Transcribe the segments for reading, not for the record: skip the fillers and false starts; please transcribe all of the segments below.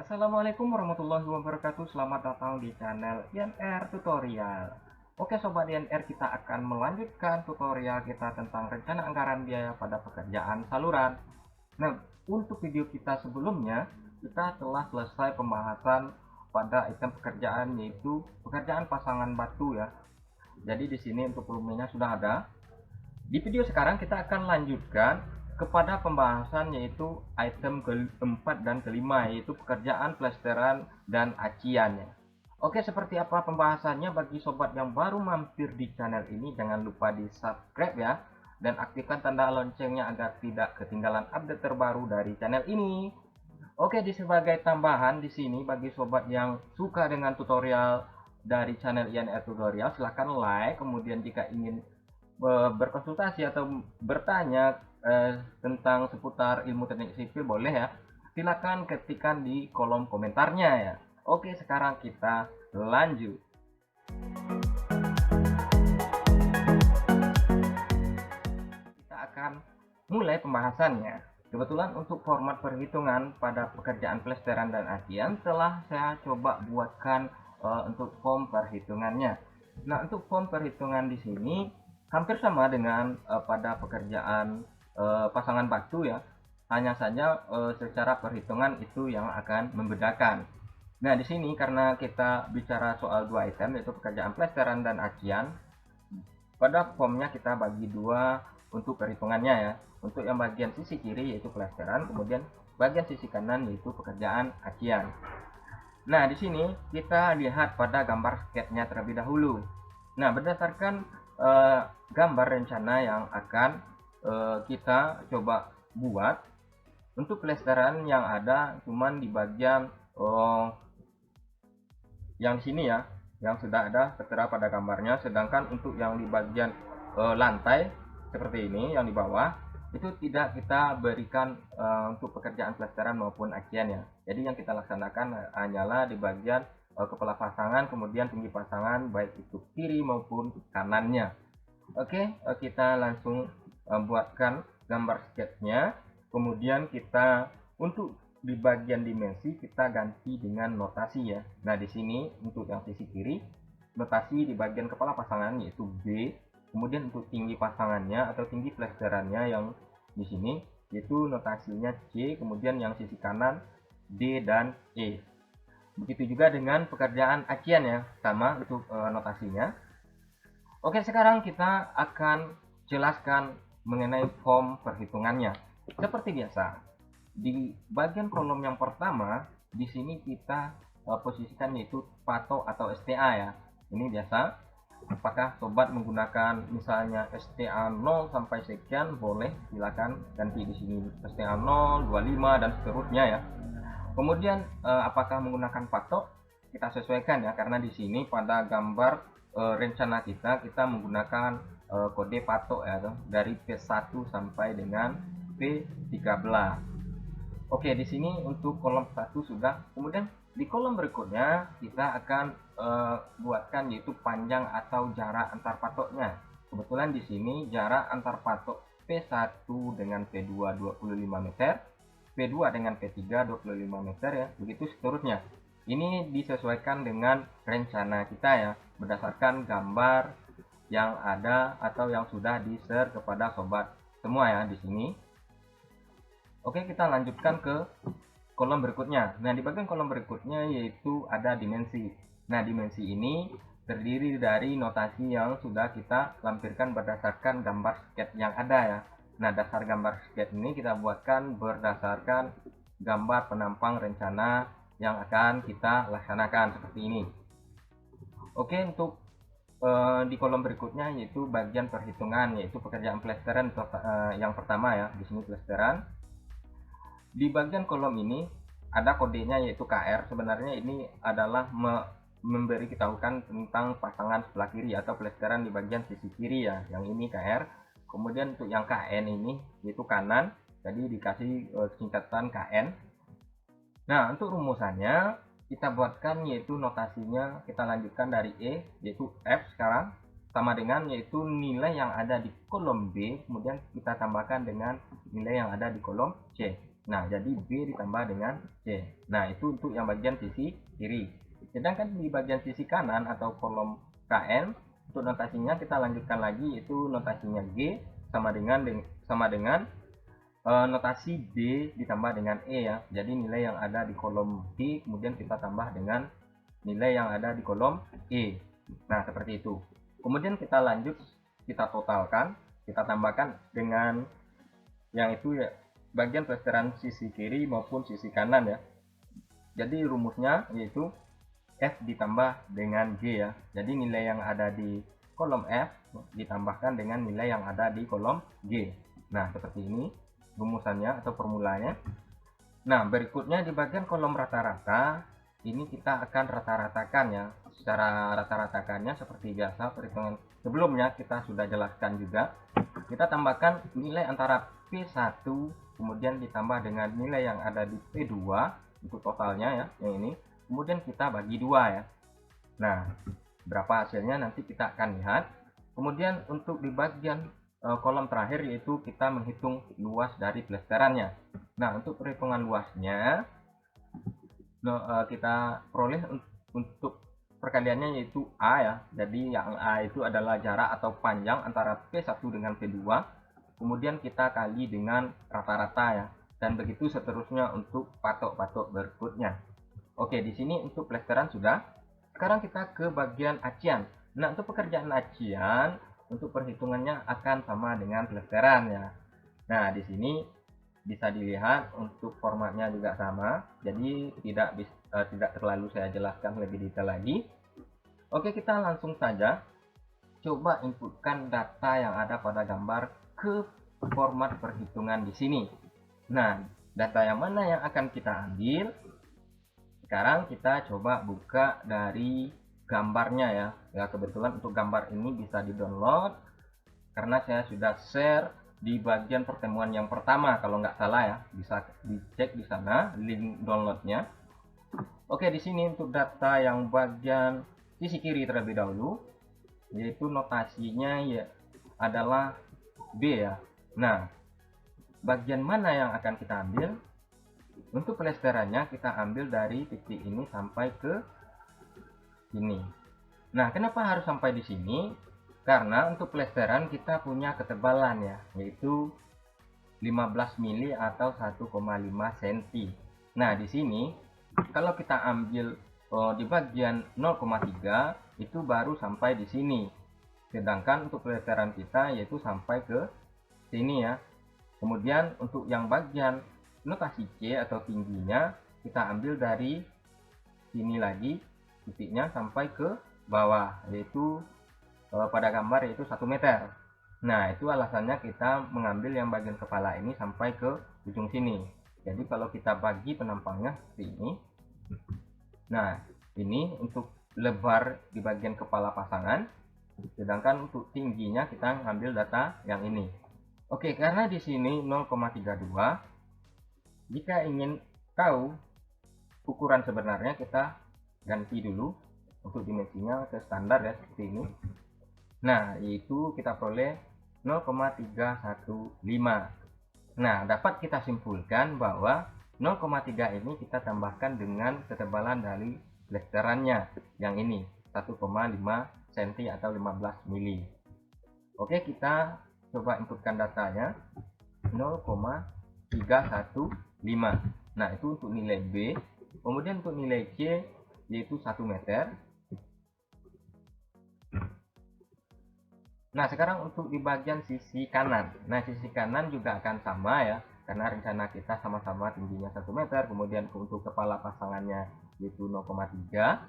Assalamualaikum warahmatullahi wabarakatuh. Selamat datang di channel INR Tutorial. Oke Sobat INR, kita akan melanjutkan tutorial kita tentang rencana anggaran biaya pada pekerjaan saluran. Nah, untuk video kita sebelumnya, kita telah selesai pembahasan pada item pekerjaan, yaitu pekerjaan pasangan batu ya. Jadi di sini untuk volumenya sudah ada. Di video sekarang kita akan lanjutkan kepada pembahasan yaitu item keempat dan kelima, yaitu pekerjaan plesteran dan aciannya. Oke, seperti apa pembahasannya? Bagi sobat yang baru mampir di channel ini, jangan lupa di subscribe ya, dan aktifkan tanda loncengnya agar tidak ketinggalan update terbaru dari channel ini. Oke, di sebagai tambahan di sini bagi sobat yang suka dengan tutorial dari channel INR Tutorial, silahkan like. Kemudian jika ingin berkonsultasi atau bertanya tentang seputar ilmu teknik sipil, boleh ya, silakan ketikkan di kolom komentarnya ya. Oke, sekarang kita lanjut. Kita akan mulai pembahasannya. Kebetulan untuk format perhitungan pada pekerjaan plesteran dan acian telah saya coba buatkan untuk form perhitungannya. Nah, untuk form perhitungan di sini hampir sama dengan pada pekerjaan pasangan batu ya, hanya saja secara perhitungan itu yang akan membedakan. Nah, di sini karena kita bicara soal dua item, yaitu pekerjaan plesteran dan acian, pada formnya kita bagi dua untuk perhitungannya ya. Untuk yang bagian sisi kiri yaitu plesteran, kemudian bagian sisi kanan yaitu pekerjaan acian. Nah, di sini kita lihat pada gambar sketnya terlebih dahulu. Nah, berdasarkan gambar rencana yang akan kita coba buat untuk plesteran, yang ada cuman di bagian yang sini ya, yang sudah ada tertera pada gambarnya. Sedangkan untuk yang di bagian lantai seperti ini, yang di bawah itu tidak kita berikan untuk pekerjaan plesteran maupun acian ya. Jadi yang kita laksanakan hanyalah di bagian kepala pasangan, kemudian tinggi pasangan, baik itu kiri maupun kanannya. Oke, kita langsung buatkan gambar sketchnya. Kemudian kita untuk di bagian dimensi kita ganti dengan notasi ya. Nah, di sini untuk yang sisi kiri, notasi di bagian kepala pasangan yaitu B. Kemudian untuk tinggi pasangannya atau tinggi plesterannya yang di sini yaitu notasinya C. Kemudian yang sisi kanan D dan E. Begitu juga dengan pekerjaan acian ya, sama untuk notasinya. Oke, sekarang kita akan jelaskan mengenai form perhitungannya. Seperti biasa, di bagian kolom yang pertama, di sini kita posisikan yaitu patok atau STA ya. Ini biasa. Apakah sobat menggunakan misalnya STA 0 sampai sekian, boleh silakan ganti di sini STA 0, 25 dan seterusnya ya. Kemudian apakah menggunakan patok, kita sesuaikan ya, karena di sini pada gambar rencana kita menggunakan kode patok ya, dari P1 sampai dengan P13. Oke, di sini untuk kolom 1 sudah. Kemudian di kolom berikutnya kita akan buatkan yaitu panjang atau jarak antar patoknya. Kebetulan di sini jarak antar patok P1 dengan P2 25 meter, P2 dengan P3 25 meter ya, begitu seterusnya. Ini disesuaikan dengan rencana kita ya, berdasarkan gambar yang ada atau yang sudah di-share kepada sobat semua ya di sini. Oke, kita lanjutkan ke kolom berikutnya. Nah, di bagian kolom berikutnya yaitu ada dimensi. Nah, dimensi ini terdiri dari notasi yang sudah kita lampirkan berdasarkan gambar sketch yang ada ya. Nah, dasar gambar sketch ini kita buatkan berdasarkan gambar penampang rencana yang akan kita laksanakan seperti ini. Oke, untuk di kolom berikutnya yaitu bagian perhitungan, yaitu pekerjaan plesteran yang pertama ya, di sini plesteran. Di bagian kolom ini ada kodenya yaitu KR. Sebenarnya ini adalah memberi ketahukan tentang pasangan sebelah kiri atau plesteran di bagian sisi kiri ya. Yang ini KR. Kemudian untuk yang KN ini yaitu kanan, jadi dikasih singkatan KN. Nah, untuk rumusannya kita buatkan yaitu notasinya, kita lanjutkan dari E yaitu F sekarang, sama dengan yaitu nilai yang ada di kolom B, kemudian kita tambahkan dengan nilai yang ada di kolom C. Nah, jadi B ditambah dengan C. Nah, itu untuk yang bagian sisi kiri. Sedangkan di bagian sisi kanan atau kolom KN, untuk notasinya kita lanjutkan lagi, itu notasinya G sama dengan notasi B ditambah dengan E ya. Jadi nilai yang ada di kolom B kemudian kita tambah dengan nilai yang ada di kolom E. Nah, seperti itu. Kemudian kita lanjut, kita totalkan, kita tambahkan dengan yang itu ya, bagian plesteran sisi kiri maupun sisi kanan ya. Jadi rumusnya yaitu F ditambah dengan G ya. Jadi nilai yang ada di kolom F ditambahkan dengan nilai yang ada di kolom G. Nah, seperti ini rumusannya atau formulanya. Nah, berikutnya di bagian kolom rata-rata, ini kita akan rata-ratakan ya. Secara rata-ratakannya seperti biasa perhitungan sebelumnya kita sudah jelaskan juga. Kita tambahkan nilai antara P1 kemudian ditambah dengan nilai yang ada di P2 untuk totalnya ya, yang ini. Kemudian kita bagi 2 ya. Nah, berapa hasilnya nanti kita akan lihat. Kemudian untuk di bagian kolom terakhir yaitu kita menghitung luas dari plesterannya. Nah, untuk perhitungan luasnya kita peroleh untuk perkaliannya yaitu A ya. Jadi yang A itu adalah jarak atau panjang antara P1 dengan P2. Kemudian kita kali dengan rata-rata ya. Dan begitu seterusnya untuk patok-patok berikutnya. Oke, di sini untuk plesteran sudah. Sekarang kita ke bagian acian. Nah, untuk pekerjaan acian, untuk perhitungannya akan sama dengan plesteran ya. Nah, di sini bisa dilihat untuk formatnya juga sama, jadi tidak terlalu saya jelaskan lebih detail lagi. Oke, kita langsung saja coba inputkan data yang ada pada gambar ke format perhitungan di sini. Nah, data yang mana yang akan kita ambil? Sekarang kita coba buka dari gambarnya ya. Ya, kebetulan untuk gambar ini bisa di-download karena saya sudah share di bagian pertemuan yang pertama kalau nggak salah ya, bisa dicek di sana link downloadnya. Oke, di sini untuk data yang bagian sisi kiri terlebih dahulu, yaitu notasinya ya adalah B ya. Nah, bagian mana yang akan kita ambil? Untuk pelesterannya kita ambil dari titik ini sampai ke sini. Nah, kenapa harus sampai di sini? Karena untuk pelesteran kita punya ketebalan ya, yaitu 15 mili atau 1,5 cm. Nah, di sini kalau kita ambil di bagian 0,3 itu baru sampai di sini. Sedangkan untuk pelesteran kita yaitu sampai ke sini ya. Kemudian untuk yang bagian notasi C atau tingginya kita ambil dari sini lagi titiknya sampai ke bawah, yaitu pada gambar yaitu 1 meter. Nah, itu alasannya kita mengambil yang bagian kepala ini sampai ke ujung sini. Jadi kalau kita bagi penampangnya seperti ini. Nah, ini untuk lebar di bagian kepala pasangan. Sedangkan untuk tingginya kita ngambil data yang ini. Oke, karena di sini 0,32. Jika ingin tahu ukuran sebenarnya kita ganti dulu untuk dimensinya ke standar ya seperti ini. Nah, itu kita peroleh 0,315. Nah, dapat kita simpulkan bahwa 0,3 ini kita tambahkan dengan ketebalan dari plesterannya yang ini 1,5 cm atau 15 mili. Oke, kita coba inputkan datanya 0,315. Nah, itu untuk nilai B. Kemudian untuk nilai C yaitu 1 meter. Nah, sekarang untuk di bagian sisi kanan. Nah, sisi kanan juga akan sama ya, karena rencana kita sama-sama tingginya 1 meter. Kemudian untuk kepala pasangannya yaitu 0,3.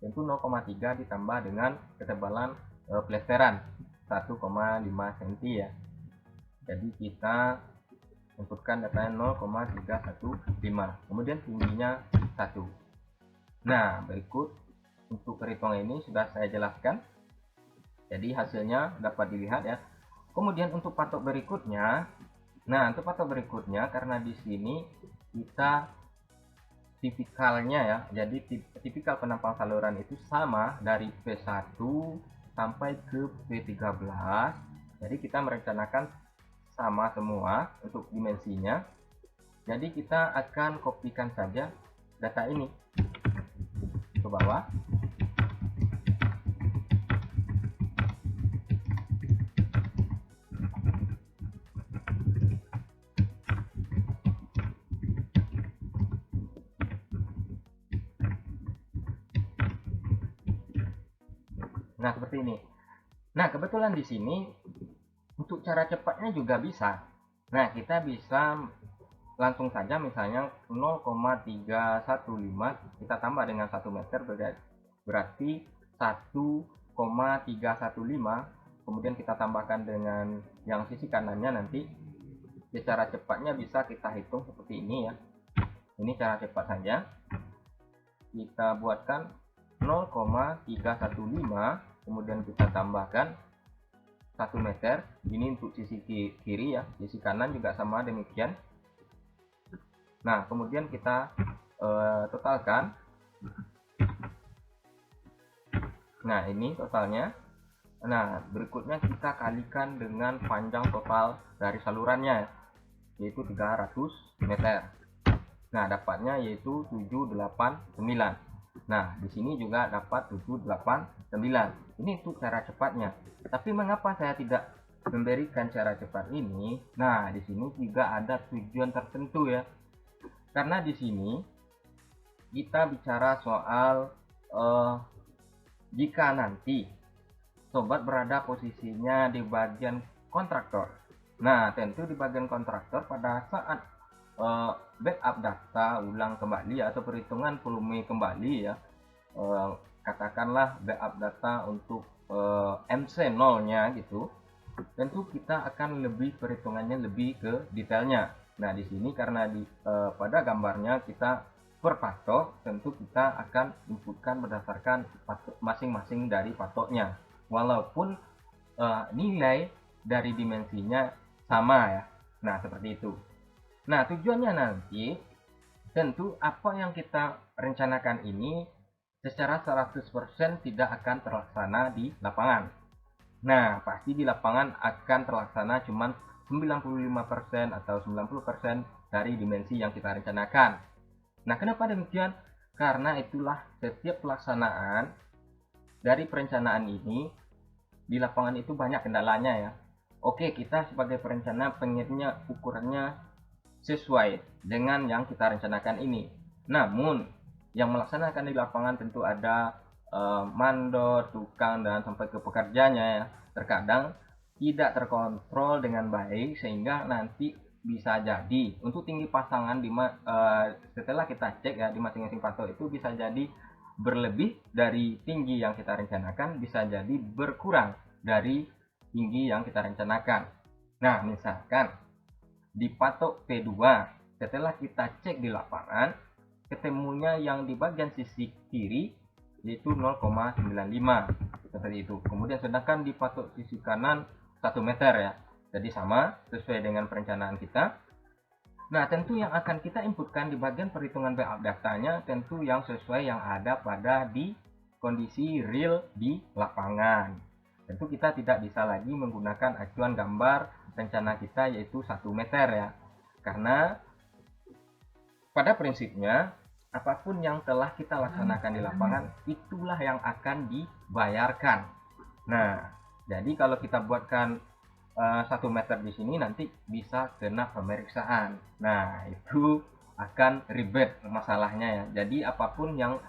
Tentu 0,3 ditambah dengan ketebalan plesteran 1,5 cm ya. Jadi kita inputkan datanya 0,315. Kemudian tingginya 1. Nah, berikut untuk perhitungan ini sudah saya jelaskan. Jadi hasilnya dapat dilihat ya. Kemudian untuk patok berikutnya, nah untuk patok berikutnya karena di sini kita tipikalnya ya, jadi tipikal penampang saluran itu sama dari P1 sampai ke P13. Jadi kita merencanakan sama semua untuk dimensinya. Jadi kita akan kopikan saja data ini ke bawah. Nah, seperti ini. Nah, kebetulan di sini untuk cara cepatnya juga bisa. Nah, kita bisa langsung saja misalnya 0,315 kita tambah dengan 1 meter berarti 1,315, kemudian kita tambahkan dengan yang sisi kanannya, nanti secara cepatnya bisa kita hitung seperti ini ya. Ini cara cepat saja. Kita buatkan 0,315, kemudian kita tambahkan 1 meter. Ini untuk sisi kiri ya, sisi kanan juga sama demikian. Nah, kemudian kita totalkan. Nah, ini totalnya. Nah, berikutnya kita kalikan dengan panjang total dari salurannya, yaitu 300 meter. Nah, dapatnya yaitu 789. Nah, di sini juga dapat 789. Ini untuk cara cepatnya. Tapi mengapa saya tidak memberikan cara cepat ini? Nah, di sini juga ada tujuan tertentu ya. Karena di sini kita bicara soal jika nanti sobat berada posisinya di bagian kontraktor. Nah, tentu di bagian kontraktor pada saat backup data ulang kembali atau perhitungan volume kembali ya, katakanlah backup data untuk MC 0 nya gitu, tentu kita akan lebih perhitungannya lebih ke detailnya. Nah, di sini karena pada gambarnya kita per patok, tentu kita akan inputkan berdasarkan masing-masing dari patoknya, walaupun nilai dari dimensinya sama ya. Nah, seperti itu. Nah, tujuannya nanti tentu apa yang kita rencanakan ini secara 100% tidak akan terlaksana di lapangan. Nah, pasti di lapangan akan terlaksana cuman 95% atau 90% dari dimensi yang kita rencanakan. Nah, kenapa demikian? Karena itulah setiap pelaksanaan dari perencanaan ini di lapangan itu banyak kendalanya ya. Oke, kita sebagai perencana pengennya ukurannya sesuai dengan yang kita rencanakan ini. Namun, yang melaksanakan di lapangan tentu ada mandor, tukang, dan sampai ke pekerjanya ya. Terkadang tidak terkontrol dengan baik sehingga nanti bisa jadi untuk tinggi pasangan setelah kita cek ya di masing-masing patok itu bisa jadi berlebih dari tinggi yang kita rencanakan, bisa jadi berkurang dari tinggi yang kita rencanakan. Nah, misalkan di patok P2 setelah kita cek di lapangan ketemunya yang di bagian sisi kiri yaitu 0,95 seperti itu. Kemudian sedangkan di patok sisi kanan 1 meter ya. Jadi sama sesuai dengan perencanaan kita. Nah, tentu yang akan kita inputkan di bagian perhitungan backup datanya tentu yang sesuai yang ada pada di kondisi real di lapangan. Tentu kita tidak bisa lagi menggunakan acuan gambar rencana kita yaitu 1 meter ya. Karena pada prinsipnya apapun yang telah kita laksanakan di lapangan itulah yang akan dibayarkan. Nah, jadi kalau kita buatkan 1 meter di sini nanti bisa kena pemeriksaan. Nah, itu akan ribet masalahnya ya. Jadi apapun yang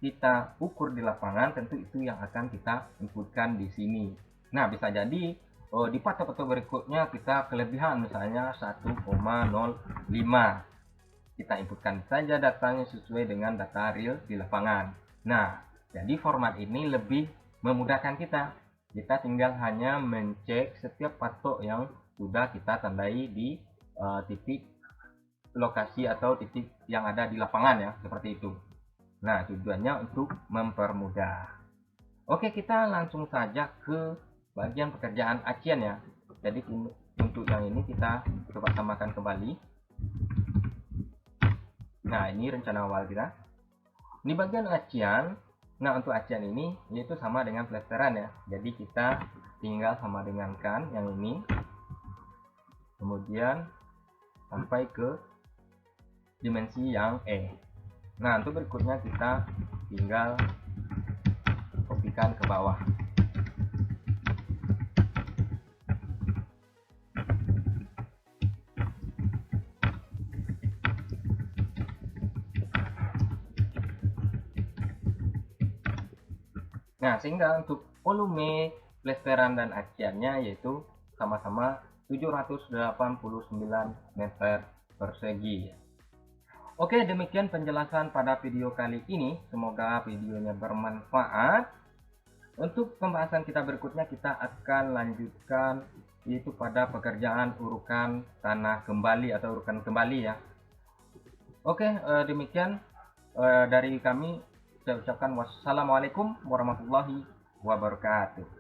kita ukur di lapangan tentu itu yang akan kita inputkan di sini. Nah, bisa jadi di patok-patok berikutnya kita kelebihan misalnya 1,05. Kita inputkan saja datanya sesuai dengan data real di lapangan. Nah, jadi format ini lebih memudahkan kita. Kita tinggal hanya mencek setiap patok yang sudah kita tandai di titik lokasi atau titik yang ada di lapangan ya, seperti itu. Nah, tujuannya untuk mempermudah. Oke, kita langsung saja ke bagian pekerjaan acian ya. Jadi untuk yang ini kita coba samakan kembali. Nah, ini rencana awal kita. Di bagian acian, nah untuk acian ini yaitu sama dengan plesteran ya. Jadi kita tinggal sama dengankan yang ini. Kemudian sampai ke dimensi yang E. Nah, untuk berikutnya kita tinggal kopikan ke bawah. Nah, sehingga untuk volume, plesteran dan aciannya yaitu sama-sama 789 meter persegi. Oke, demikian penjelasan pada video kali ini. Semoga videonya bermanfaat. Untuk pembahasan kita berikutnya, kita akan lanjutkan yaitu pada pekerjaan urukan tanah kembali atau urukan kembali ya. Oke, demikian dari kami. Saya ucapkan wassalamualaikum warahmatullahi wabarakatuh.